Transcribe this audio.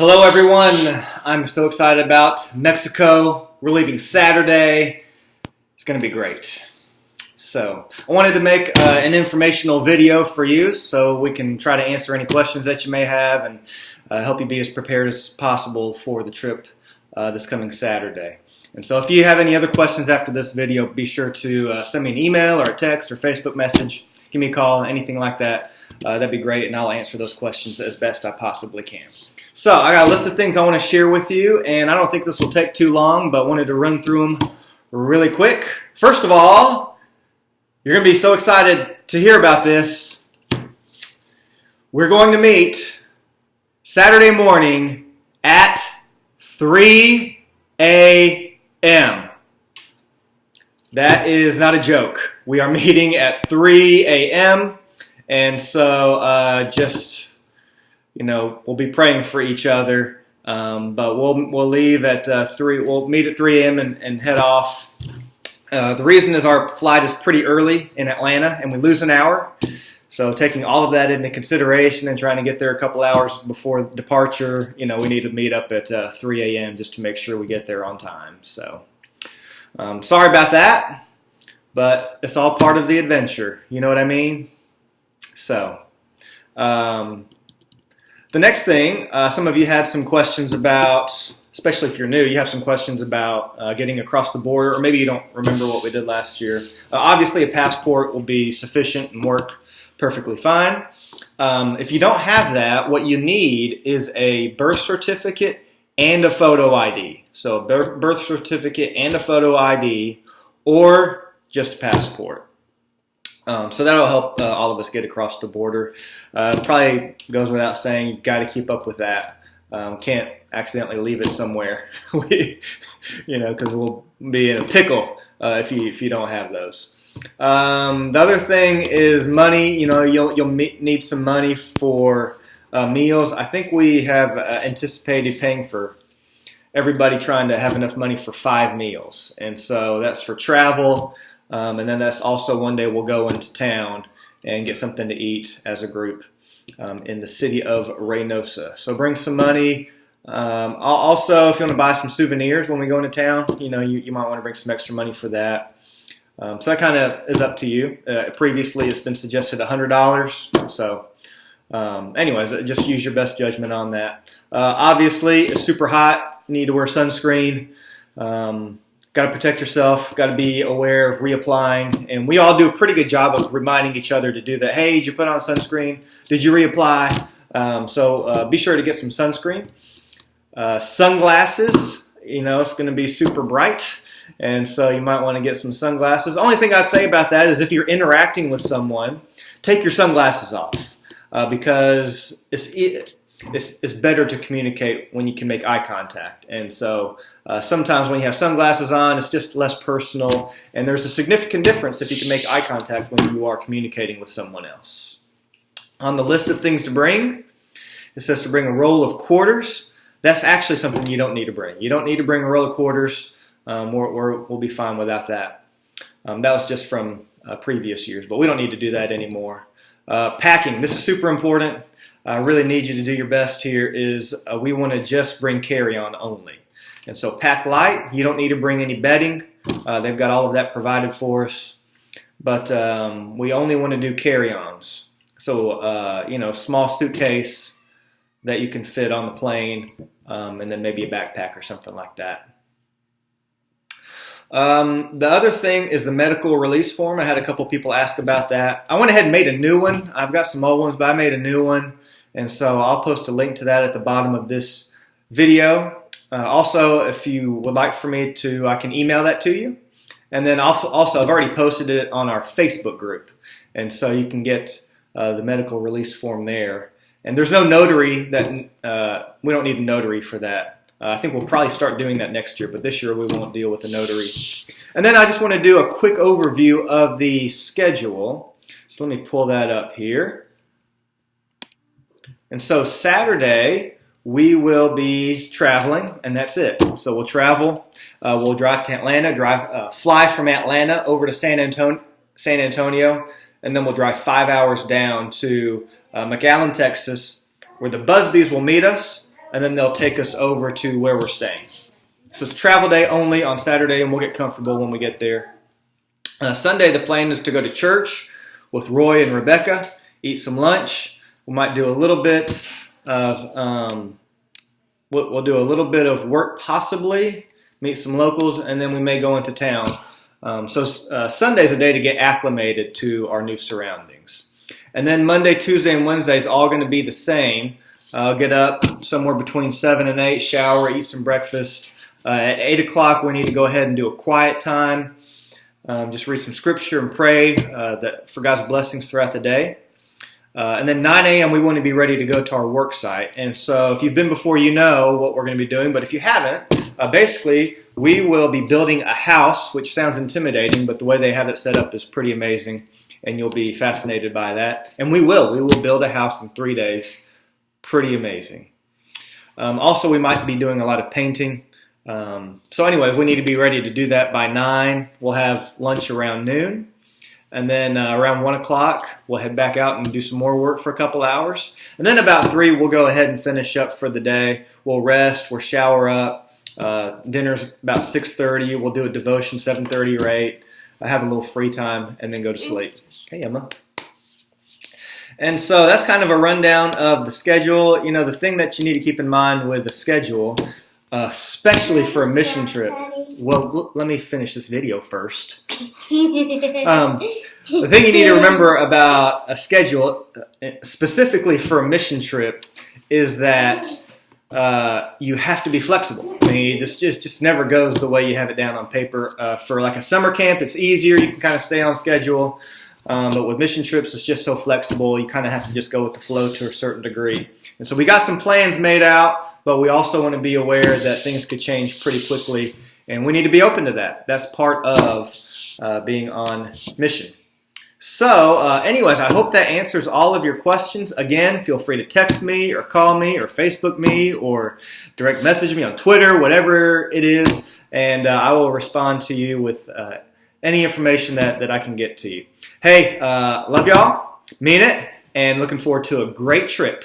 Hello everyone, I'm so excited about Mexico. We're leaving Saturday. It's going to be great. So I wanted to make an informational video for you so we can try to answer any questions that you may have and help you be as prepared as possible for the trip this coming Saturday. And so if you have any other questions after this video, be sure to send me an email or a text or Facebook message. Give me a call, anything like that. That'd be great, and I'll answer those questions as best I possibly can. So I got a list of things I want to share with you, and I don't think this will take too long, but wanted to run through them really quick. First of all, you're going to be so excited to hear about this. We're going to meet Saturday morning at 3 a.m. That is not a joke. We are meeting at 3 a.m. And so we'll be praying for each other. But we'll leave at 3. We'll meet at 3 a.m. and head off. The reason is our flight is pretty early in Atlanta, and we lose an hour. So taking all of that into consideration and trying to get there a couple hours before departure, we need to meet up at 3 a.m. just to make sure we get there on time. So sorry about that, but it's all part of the adventure. You know what I mean? So the next thing, some of you had some questions about, especially if you're new, you have some questions about getting across the border, or maybe you don't remember what we did last year. Obviously, a passport will be sufficient and work perfectly fine. If you don't have that, what you need is a birth certificate and a photo ID. So a birth certificate and a photo ID, or just a passport. So that'll help all of us get across the border. Probably goes without saying, you've got to keep up with that. Can't accidentally leave it somewhere, because we'll be in a pickle if you don't have those. The other thing is money. You'll need some money for meals. I think we have anticipated paying for everybody, trying to have enough money for 5 meals, and so that's for travel. And then that's also one day we'll go into town and get something to eat as a group in the city of Reynosa. So bring some money. Also, if you want to buy some souvenirs when we go into town, you might want to bring some extra money for that. So that kind of is up to you. Previously, it's been suggested $100. So anyways, just use your best judgment on that. Obviously, it's super hot. You need to wear sunscreen. Got to protect yourself, got to be aware of reapplying, and we all do a pretty good job of reminding each other to do that. Hey, did you put on sunscreen? Did you reapply? So be sure to get some sunscreen. Sunglasses, it's going to be super bright, and so you might want to get some sunglasses. The only thing I'd say about that is if you're interacting with someone, take your sunglasses off, because it's better to communicate when you can make eye contact. And so sometimes when you have sunglasses on, it's just less personal. And there's a significant difference if you can make eye contact when you are communicating with someone else. On the list of things to bring, it says to bring a roll of quarters. That's actually something you don't need to bring. You don't need to bring a roll of quarters. We'll be fine without that. That was just from previous years, but we don't need to do that anymore. Packing, this is super important. I really need you to do your best here. We want to just bring carry-on only. And so pack light. You don't need to bring any bedding. They've got all of that provided for us. But we only want to do carry-ons. So, small suitcase that you can fit on the plane, and then maybe a backpack or something like that. The other thing is the medical release form. I had a couple people ask about that. I went ahead and made a new one. I've got some old ones, but I made a new one. And so I'll post a link to that at the bottom of this video. Also, if you would like for me to, I can email that to you. And then also I've already posted it on our Facebook group. And so you can get the medical release form there. And there's no notary we don't need a notary for that. I think we'll probably start doing that next year, but this year we won't deal with a notary. And then I just want to do a quick overview of the schedule. So let me pull that up here. And so Saturday, we will be traveling, and that's it. So we'll travel. We'll drive to Atlanta, fly from Atlanta over to San Antonio, and then we'll drive 5 hours down to McAllen, Texas, where the Busbys will meet us. and then they'll take us over to where we're staying. So it's travel day only on Saturday, and we'll get comfortable when we get there. Sunday, the plan is to go to church with Roy and Rebecca, eat some lunch. We might do a little bit of we'll do a little bit of work, possibly meet some locals, and then we may go into town. So Sunday's a day to get acclimated to our new surroundings. And then Monday, Tuesday, and Wednesday is all going to be the same. I'll get up somewhere between 7 and 8, shower, eat some breakfast. At 8 o'clock, we need to go ahead and do a quiet time. Just read some scripture and pray for God's blessings throughout the day. And then 9 a.m., we want to be ready to go to our work site. And so if you've been before, you know what we're going to be doing. But if you haven't, basically, we will be building a house, which sounds intimidating, but the way they have it set up is pretty amazing. And you'll be fascinated by that. And we will build a house in 3 days. Pretty amazing. Also, we might be doing a lot of painting. So anyway, we need to be ready to do that by 9. We'll have lunch around noon. And then around 1 o'clock, we'll head back out and do some more work for a couple hours. And then about 3, we'll go ahead and finish up for the day. We'll rest, we'll shower up. Dinner's about 6:30. We'll do a devotion 7:30 or 8. I have a little free time and then go to sleep. Hey, Emma. And so that's kind of a rundown of the schedule. You know, the thing that you need to keep in mind with the schedule, especially for a mission trip. Well, let me finish this video first. The thing you need to remember about a schedule, specifically for a mission trip, is that you have to be flexible. I mean, this just never goes the way you have it down on paper. For like a summer camp, it's easier. You can kind of stay on schedule. But with mission trips, it's just so flexible. You kind of have to just go with the flow to a certain degree. And so we got some plans made out, but we also want to be aware that things could change pretty quickly. And we need to be open to that. That's part of being on mission. So anyways, I hope that answers all of your questions. Again, feel free to text me or call me or Facebook me or direct message me on Twitter, whatever it is. And I will respond to you with any information that I can get to you. Hey, love y'all, mean it, and looking forward to a great trip.